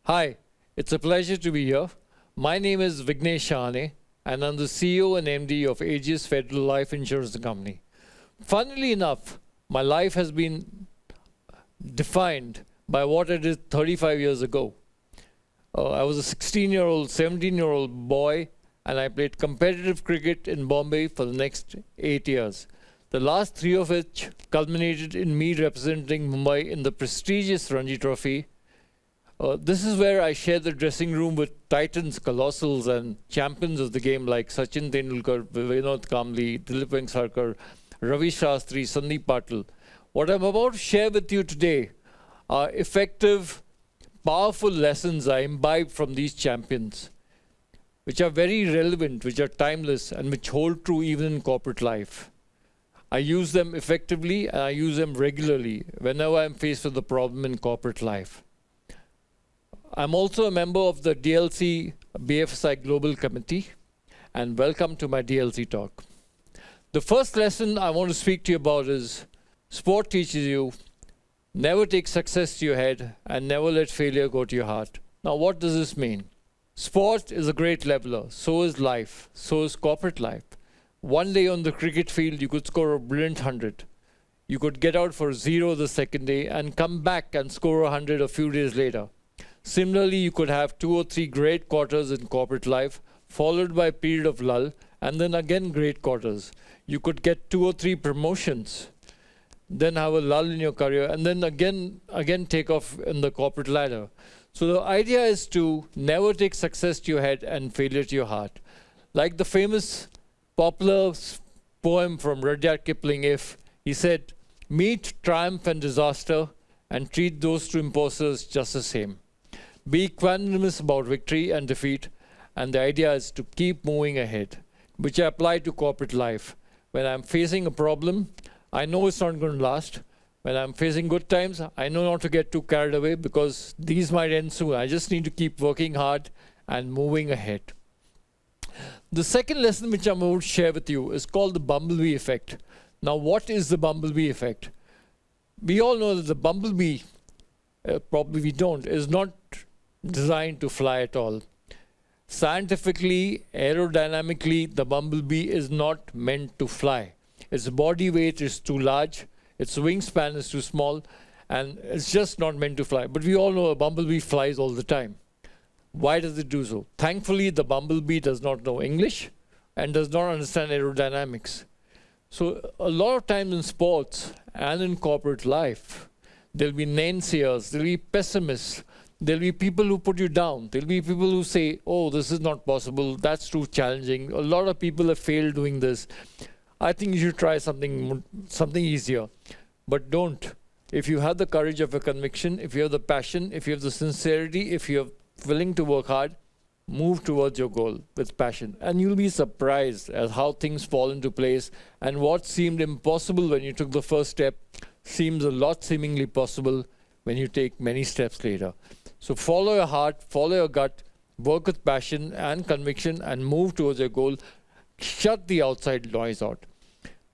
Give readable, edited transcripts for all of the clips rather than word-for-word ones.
Hi, it's a pleasure to be here. My name is Vighnesh Shahane, and I'm the CEO and MD of Aegis Federal Life Insurance Company. Funnily enough, my life has been defined by what I did 35 years ago. I was a 16-year-old, 17-year-old boy, and I played competitive cricket in Bombay for the next 8 years. The last 3 of which culminated in me representing Mumbai in the prestigious Ranji Trophy. This is where I share the dressing room with titans, colossals, and champions of the game like Sachin Tendulkar, Vinod Kamli, Dilip Vengsarkar, Ravi Shastri, Sandeep Patil. What I'm about to share with you today are effective, powerful lessons I imbibed from these champions, which are very relevant, which are timeless, and which hold true even in corporate life. I use them effectively, and I use them regularly whenever I'm faced with a problem in corporate life. I'm also a member of the DLC BFSI Global Committee, and welcome to my DLC talk. The first lesson I want to speak to you about is sport teaches you never take success to your head and never let failure go to your heart. Now, what does this mean? Sport is a great leveler, so is life, so is corporate life. One day on the cricket field, you could score a brilliant 100. You could get out for 0 the second day and come back and score a 100 a few days later. Similarly, you could have 2 or 3 great quarters in corporate life, followed by a period of lull, and then again great quarters. You could get 2 or 3 promotions, then have a lull in your career, and then again take off in the corporate ladder. So the idea is to never take success to your head and failure to your heart. Like the famous popular poem from Rudyard Kipling, If, he said, meet triumph and disaster and treat those 2 imposters just the same. Be equanimous about victory and defeat, and the idea is to keep moving ahead, which I apply to corporate life. When I'm facing a problem, I know it's not going to last. When I'm facing good times, I know not to get too carried away because these might end soon. I just need to keep working hard and moving ahead. The second lesson which I'm going to share with you is called the bumblebee effect. Now, what is the bumblebee effect? We all know that the bumblebee, probably we don't, is not designed to fly at all. Scientifically, aerodynamically, the bumblebee is not meant to fly. Its body weight is too large, its wingspan is too small, and it's just not meant to fly. But we all know a bumblebee flies all the time. Why does it do so? Thankfully, the bumblebee does not know English and does not understand aerodynamics. So a lot of times in sports and in corporate life, there'll be naysayers, there'll be pessimists, there'll be people who put you down. There'll be people who say, oh, this is not possible, that's too challenging. A lot of people have failed doing this. I think you should try something easier. But don't. If you have the courage of a conviction, if you have the passion, if you have the sincerity, if you're willing to work hard, move towards your goal with passion. And you'll be surprised at how things fall into place, and what seemed impossible when you took the first step seems a lot seemingly possible when you take many steps later. So follow your heart, follow your gut, work with passion and conviction, and move towards your goal. Shut the outside noise out.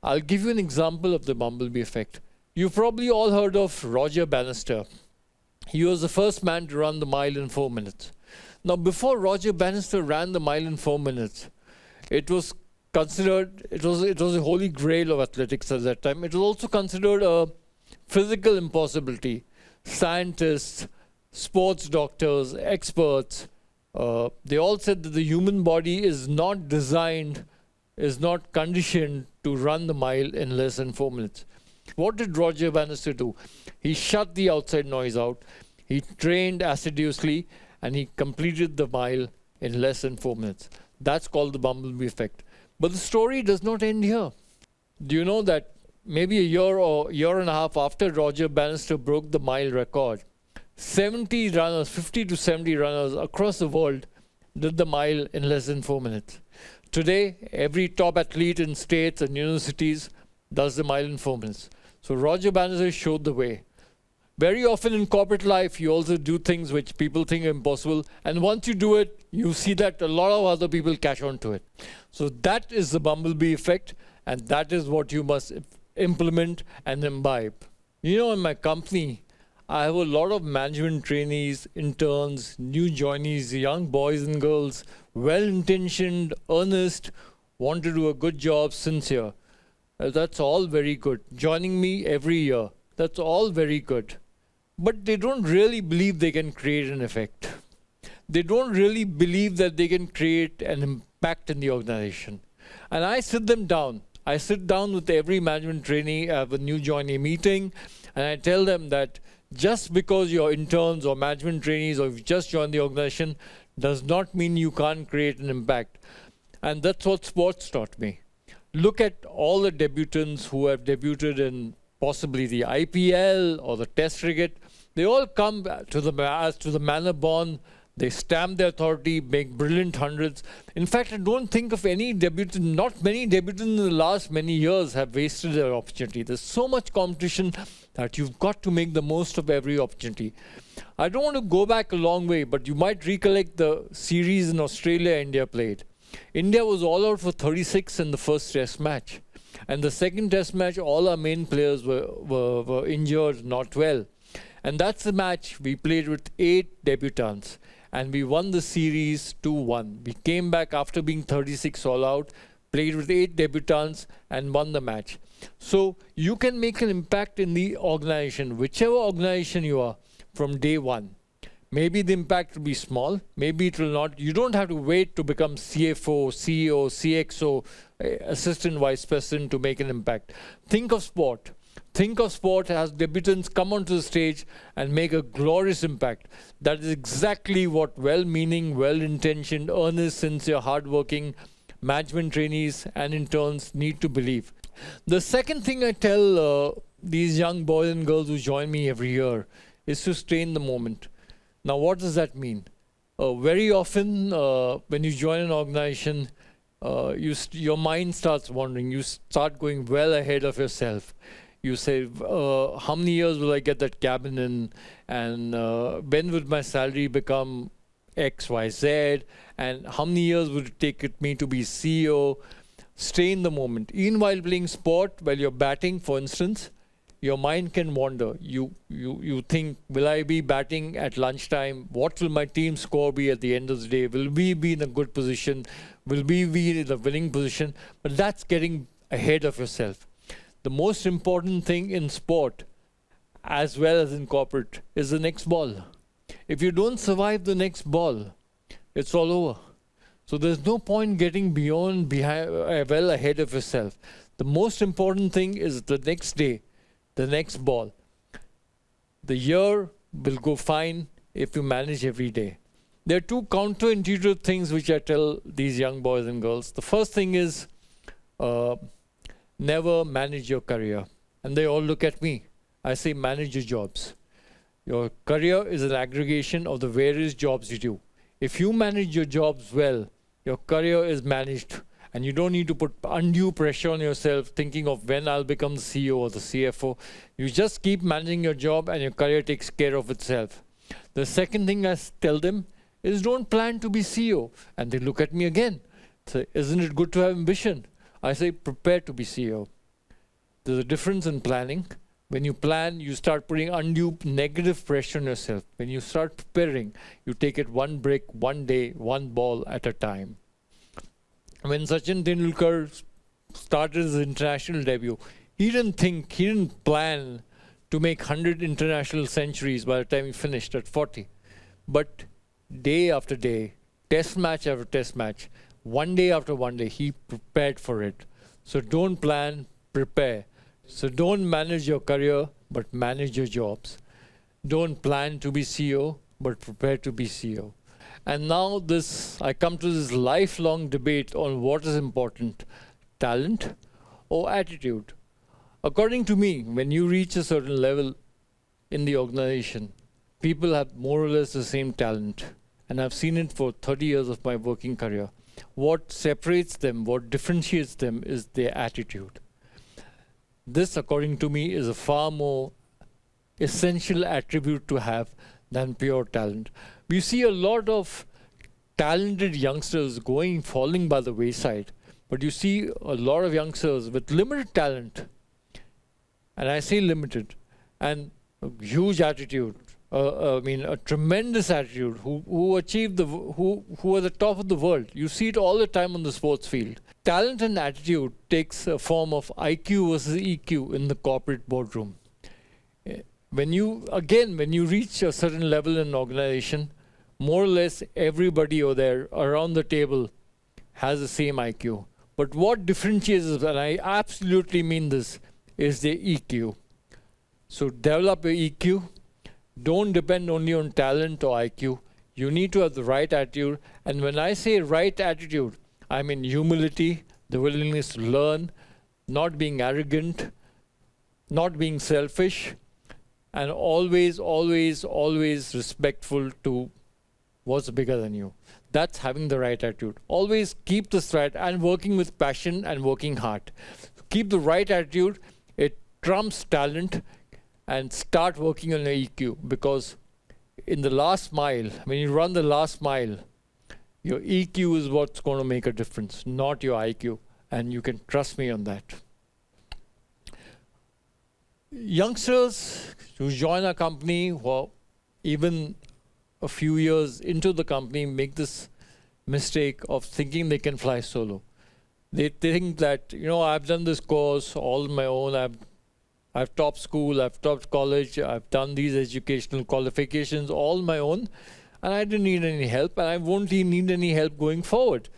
I'll give you an example of the bumblebee effect. You've probably all heard of Roger Bannister. He was the first man to run the mile in 4 minutes. Now, before Roger Bannister ran the mile in 4 minutes, it was considered, it was a holy grail of athletics at that time. It was also considered a physical impossibility. Scientists, sports doctors, experts, they all said that the human body is not designed, is not conditioned to run the mile in less than 4 minutes. What did Roger Bannister do? He shut the outside noise out, he trained assiduously, and he completed the mile in less than 4 minutes. That's called the bumblebee effect. But the story does not end here. Do you know that maybe a year or year and a half after Roger Bannister broke the mile record, 70 runners, 50 to 70 runners across the world did the mile in less than 4 minutes. Today, every top athlete in states and universities does the mile in 4 minutes. So Roger Bannister showed the way. Very often in corporate life, you also do things which people think are impossible. And once you do it, you see that a lot of other people catch on to it. So that is the bumblebee effect. And that is what you must implement and imbibe. You know, in my company, I have a lot of management trainees, interns, new joinees, young boys and girls, well-intentioned, earnest, want to do a good job, sincere. That's all very good. Joining me every year, that's all very good. But they don't really believe they can create an effect. They don't really believe that they can create an impact in the organization. And I sit them down. I sit down with every management trainee at a new joinee meeting, and I tell them that just because you're interns or management trainees or you've just joined the organization does not mean you can't create an impact. And that's what sports taught me. Look at all the debutants who have debuted in possibly the IPL or the Test cricket. They all come to the manner born. They stamp their authority, make brilliant hundreds. In fact, I don't think of any debutant, not many debutants in the last many years have wasted their opportunity. There's so much competition that you've got to make the most of every opportunity. I don't want to go back a long way, but you might recollect the series in Australia India played. India was all out for 36 in the first test match. And the second test match, all our main players were injured, not well. And that's the match we played with 8 debutants. And we won the series 2-1. We came back after being 36 all out, played with 8 debutants, and won the match. So you can make an impact in the organization, whichever organization you are, from day one. Maybe the impact will be small, maybe it will not. You don't have to wait to become CFO, CEO, CXO, assistant vice president to make an impact. Think of sport. Think of sport as debutants come onto the stage and make a glorious impact. That is exactly what well-meaning, well-intentioned, earnest, sincere, hardworking management trainees and interns need to believe. The second thing I tell these young boys and girls who join me every year is to stay in the moment. Now, what does that mean? Very often, when you join an organization, your mind starts wandering. You start going well ahead of yourself. You say, how many years will I get that cabin in? And when would my salary become X, Y, Z? And how many years would it take me to be CEO? Stay in the moment. Even while playing sport, while you're batting, for instance, your mind can wander. You think, will I be batting at lunchtime? What will my team score be at the end of the day? Will we be in a good position? Will we be in a winning position? But that's getting ahead of yourself. The most important thing in sport, as well as in corporate, is the next ball. If you don't survive the next ball, it's all over. So there's no point getting well ahead of yourself. The most important thing is the next day, the next ball. The year will go fine if you manage every day. There are 2 counterintuitive things which I tell these young boys and girls. The first thing is, never manage your career. And they all look at me. I say, manage your jobs. Your career is an aggregation of the various jobs you do. If you manage your jobs well, your career is managed. And you don't need to put undue pressure on yourself thinking of when I'll become the CEO or the CFO. You just keep managing your job and your career takes care of itself. The second thing I tell them is don't plan to be CEO. And they look at me again. Say, isn't it good to have ambition? I say, prepare to be CEO. There's a difference in planning. When you plan, you start putting undue negative pressure on yourself. When you start preparing, you take it one brick, one day, one ball at a time. When Sachin Tendulkar started his international debut, he didn't plan to make 100 international centuries by the time he finished at 40. But day after day, test match after test match, one day after one day, he prepared for it. So don't plan, prepare. So don't manage your career, but manage your jobs. Don't plan to be CEO, but prepare to be CEO. And now I come to this lifelong debate on what is important, talent or attitude. According to me, when you reach a certain level in the organization, people have more or less the same talent. And I've seen it for 30 years of my working career. What separates them, what differentiates them is their attitude. This, according to me, is a far more essential attribute to have than pure talent. We see a lot of talented youngsters falling by the wayside, but you see a lot of youngsters with limited talent. And I say limited. And a huge attitude, I mean, a tremendous attitude, who achieve who are the top of the world. You see it all the time on the sports field. Talent and attitude takes a form of IQ versus EQ in the corporate boardroom. When you reach a certain level in an organization, more or less everybody over there around the table has the same IQ. But what differentiates us, and I absolutely mean this, is the EQ. So develop your EQ. Don't depend only on talent or IQ. You need to have the right attitude. And when I say right attitude, I mean humility, the willingness to learn, not being arrogant, not being selfish, and always, always, always respectful to what's bigger than you. That's having the right attitude. Always keep this right and working with passion and working hard. Keep the right attitude. It trumps talent, and start working on your EQ, because in the last mile, when you run the last mile, your EQ is what's going to make a difference, not your IQ. And you can trust me on that. Youngsters who join our company, who are even a few years into the company, make this mistake of thinking they can fly solo. They think that, I've done this course all on my own. I've topped school, I've topped college, I've done these educational qualifications all on my own, and I didn't need any help, and I won't need any help going forward.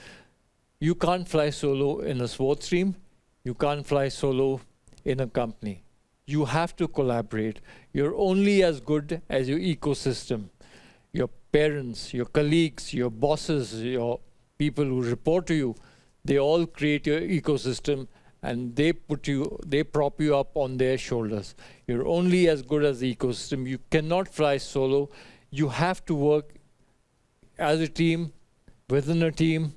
You can't fly solo in a sports team. You can't fly solo in a company. You have to collaborate. You're only as good as your ecosystem. Your parents, your colleagues, your bosses, your people who report to you, they all create your ecosystem, and they prop you up on their shoulders. You're only as good as the ecosystem. You cannot fly solo. You have to work as a team, within a team,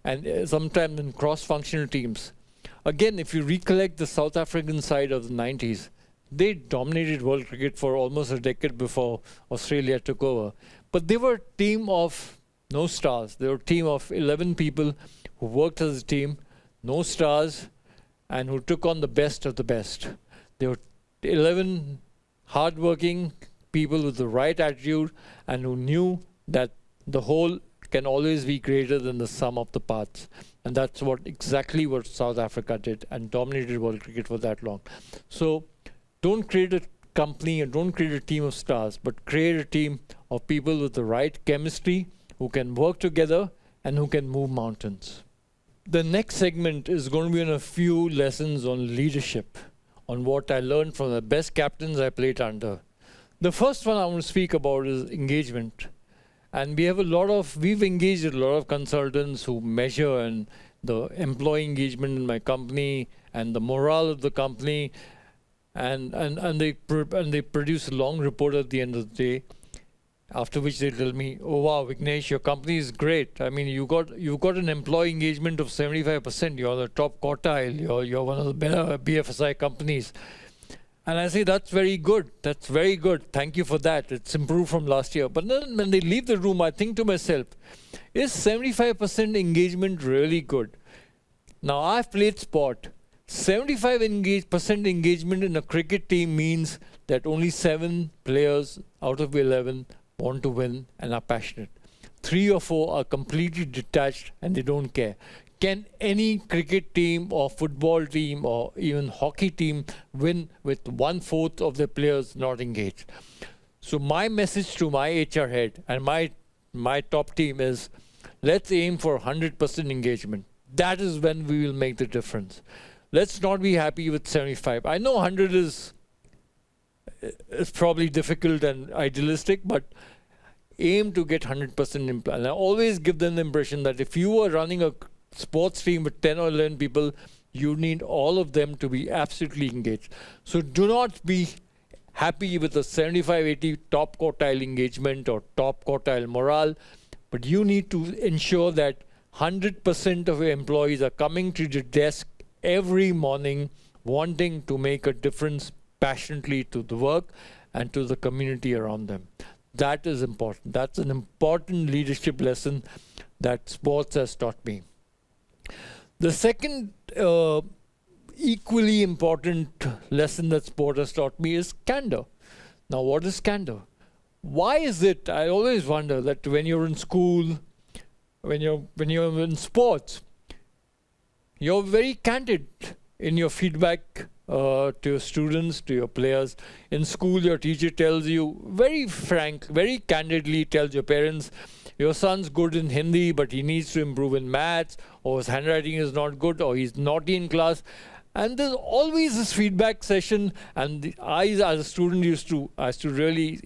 and sometimes in cross-functional teams. Again, if you recollect the South African side of the 90s, they dominated world cricket for almost a decade before Australia took over. But they were a team of no stars. They were a team of 11 people who worked as a team, no stars, and who took on the best of the best. They were 11 hardworking people with the right attitude, and who knew that the whole can always be greater than the sum of the parts. And that's exactly what South Africa did, and dominated world cricket for that long. So don't create a company and don't create a team of stars, but create a team of people with the right chemistry, who can work together and who can move mountains. The next segment is going to be on a few lessons on leadership, on what I learned from the best captains I played under. The first one I want to speak about is engagement. And we've engaged a lot of consultants who measure and the employee engagement in my company and the morale of the company, and they produce a long report at the end of the day. After which they tell me, "Oh wow, Vighnesh, your company is great. I mean, you got an employee engagement of 75%. You're the top quartile. You're one of the better BFSI companies." And I say, "That's very good. That's very good. Thank you for that. It's improved from last year." But then when they leave the room, I think to myself, is 75% engagement really good? Now, I've played sport. 75% engagement in a cricket team means that only 7 players out of 11 want to win and are passionate. 3 or 4 are completely detached and they don't care. Can any cricket team or football team or even hockey team win with 1/4 of their players not engaged? So my message to my HR head and my top team is, let's aim for 100% engagement. That is when we will make the difference. Let's not be happy with 75. I know 100 is probably difficult and idealistic, but aim to get 100% impact. And I always give them the impression that if you are running a sports team with 10 or 11 people, you need all of them to be absolutely engaged. So do not be happy with the 75-80 top quartile engagement or top quartile morale, but you need to ensure that 100% of your employees are coming to your desk every morning wanting to make a difference passionately to the work and to the community around them. That is important. That's an important leadership lesson that sports has taught me. The second equally important lesson that sport has taught me is candor. Now, what is candor? Why is it, I always wonder, that when you're in school, when you're in sports, you're very candid in your feedback to your students, to your players. In school, your teacher tells you very frank, very candidly tells your parents, your son's good in Hindi, but he needs to improve in maths, or his handwriting is not good, or he's naughty in class. And there's always this feedback session, and I, as a student, I used to really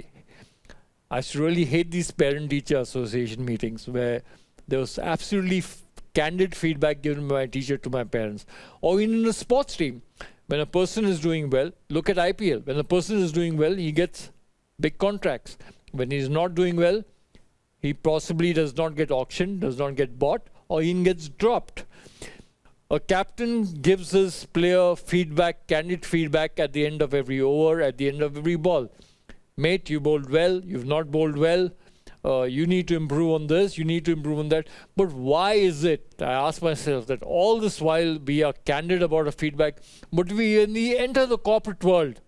hate these parent-teacher association meetings where there was absolutely candid feedback given by my teacher to my parents. Or even in a sports team, when a person is doing well, look at IPL. When a person is doing well, he gets big contracts. When he's not doing well, he possibly does not get auctioned, does not get bought, or even gets dropped. A captain gives his player feedback, candid feedback at the end of every over, at the end of every ball. Mate, you bowled well, you've not bowled well, you need to improve on this, you need to improve on that. But why is it, I ask myself, that all this while we are candid about our feedback, but when we enter the corporate world,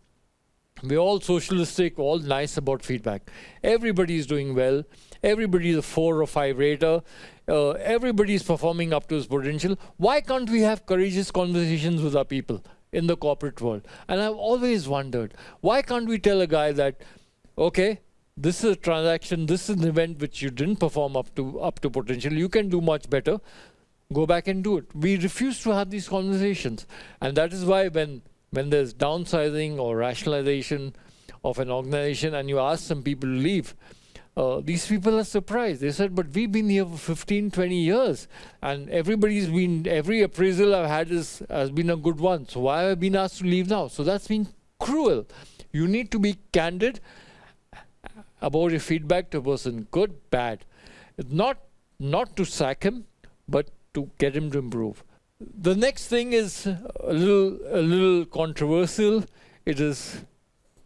we're all socialistic, all nice about feedback. Everybody is doing well, everybody is a 4 or 5 rater, everybody is performing up to his potential. Why can't we have courageous conversations with our people in the corporate world? And I've always wondered, why can't we tell a guy that, okay, this is a transaction, this is an event which you didn't perform up to potential, you can do much better, go back and do it. We refuse to have these conversations. And that is why when there's downsizing or rationalization of an organization and you ask some people to leave, these people are surprised. They said, but we've been here for 15, 20 years. And every appraisal I've had has been a good one. So why have I been asked to leave now? So that's been cruel. You need to be candid about your feedback to a person, good, bad. Not to sack him, but to get him to improve. The next thing is a little controversial. It is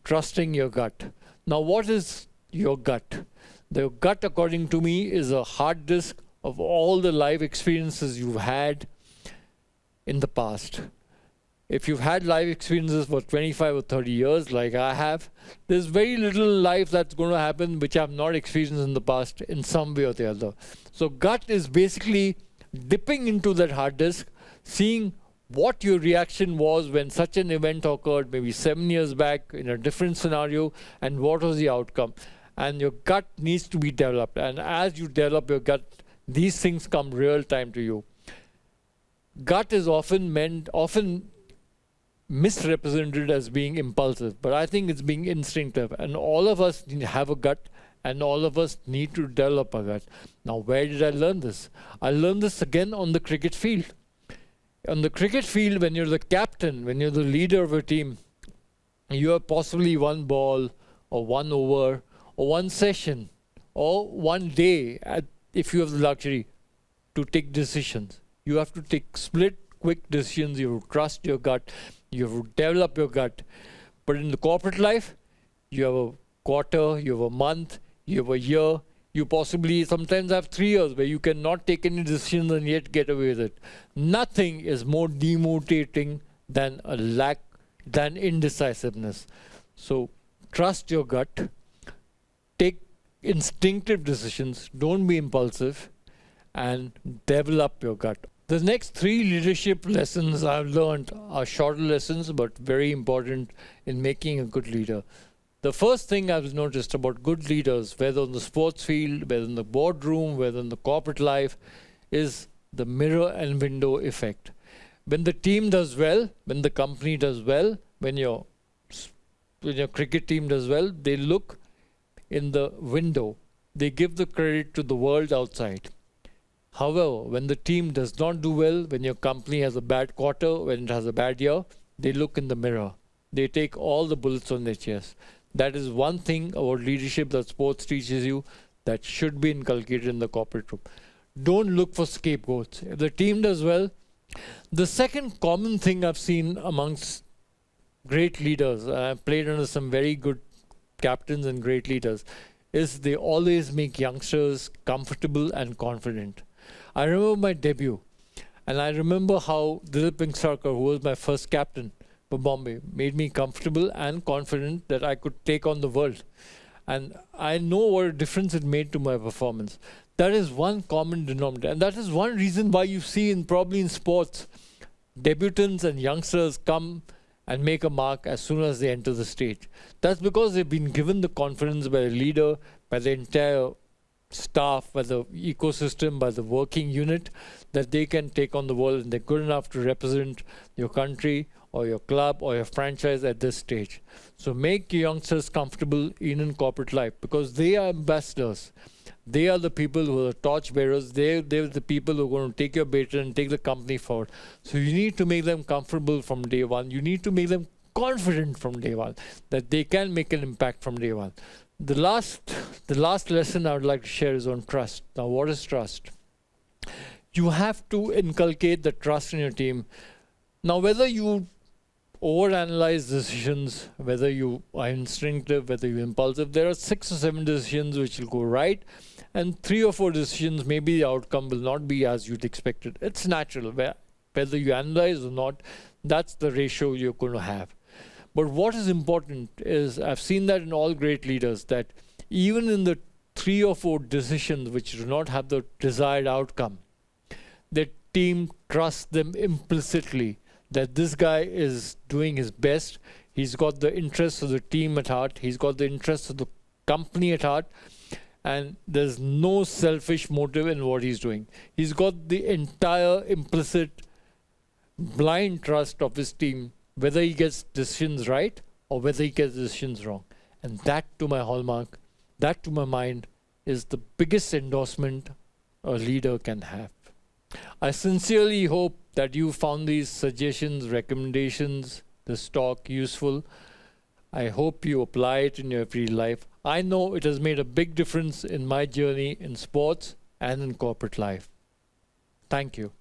trusting your gut. Now, what is your gut? The gut, according to me, is a hard disk of all the life experiences you've had in the past. If you've had life experiences for 25 or 30 years, like I have, there's very little life that's going to happen which I've not experienced in the past in some way or the other. So gut is basically dipping into that hard disk, seeing what your reaction was when such an event occurred, maybe 7 years back in a different scenario, and what was the outcome. And your gut needs to be developed. And as you develop your gut, these things come real time to you. Gut is often misrepresented as being impulsive, but I think it's being instinctive. And all of us have a gut, and all of us need to develop a gut. Now, where did I learn this? I learned this again on the cricket field. On the cricket field, when you're the captain, when you're the leader of a team, you have possibly one ball or one over or one session or one day, if you have the luxury, to take decisions. You have to take split, quick decisions. You have to trust your gut. You have to develop your gut. But in the corporate life, you have a quarter, you have a month, you have a year. You possibly sometimes have 3 years where you cannot take any decisions and yet get away with it. Nothing is more demotivating than indecisiveness. So trust your gut. Take instinctive decisions. Don't be impulsive. And develop your gut. The next 3 leadership lessons I've learned are shorter lessons, but very important in making a good leader. The first thing I've noticed about good leaders, whether on the sports field, whether in the boardroom, whether in the corporate life, is the mirror and window effect. When the team does well, when the company does well, when your cricket team does well, they look in the window. They give the credit to the world outside. However, when the team does not do well, when your company has a bad quarter, when it has a bad year, they look in the mirror. They take all the bullets on their chest. That is one thing about leadership that sports teaches you that should be inculcated in the corporate room. Don't look for scapegoats. If the team does well, the second common thing I've seen amongst great leaders, and I've played under some very good captains and great leaders, is they always make youngsters comfortable and confident. I remember my debut, and I remember how Dilip Sarkar, who was my first captain, for Bombay made me comfortable and confident that I could take on the world. And I know what a difference it made to my performance. That is one common denominator. And that is one reason why you see probably in sports, debutants and youngsters come and make a mark as soon as they enter the stage. That's because they've been given the confidence by the leader, by the entire staff, by the ecosystem, by the working unit, that they can take on the world and they're good enough to represent your country or your club or your franchise at this stage. So make your youngsters comfortable in corporate life, because they are ambassadors. They are the people who are torch bearers. They're the people who are going to take your baton and take the company forward. So you need to make them comfortable from day one. You need to make them confident from day one, that they can make an impact from day one. The last lesson I would like to share is on trust. Now, what is trust? You have to inculcate the trust in your team. Now, whether you overanalyze decisions, whether you are instinctive, whether you're impulsive, there are 6 or 7 decisions which will go right, and 3 or 4 decisions, maybe the outcome will not be as you'd expected. It's natural. Whether you analyze or not, that's the ratio you're going to have. But what is important is, I've seen that in all great leaders, that even in the 3 or 4 decisions which do not have the desired outcome, the team trusts them implicitly, that this guy is doing his best. He's got the interests of the team at heart. He's got the interests of the company at heart. And there's no selfish motive in what he's doing. He's got the entire implicit blind trust of his team, whether he gets decisions right or whether he gets decisions wrong. And that, to my hallmark, that to my mind, is the biggest endorsement a leader can have. I sincerely hope that you found these suggestions, recommendations, this talk useful. I hope you apply it in your everyday life. I know it has made a big difference in my journey in sports and in corporate life. Thank you.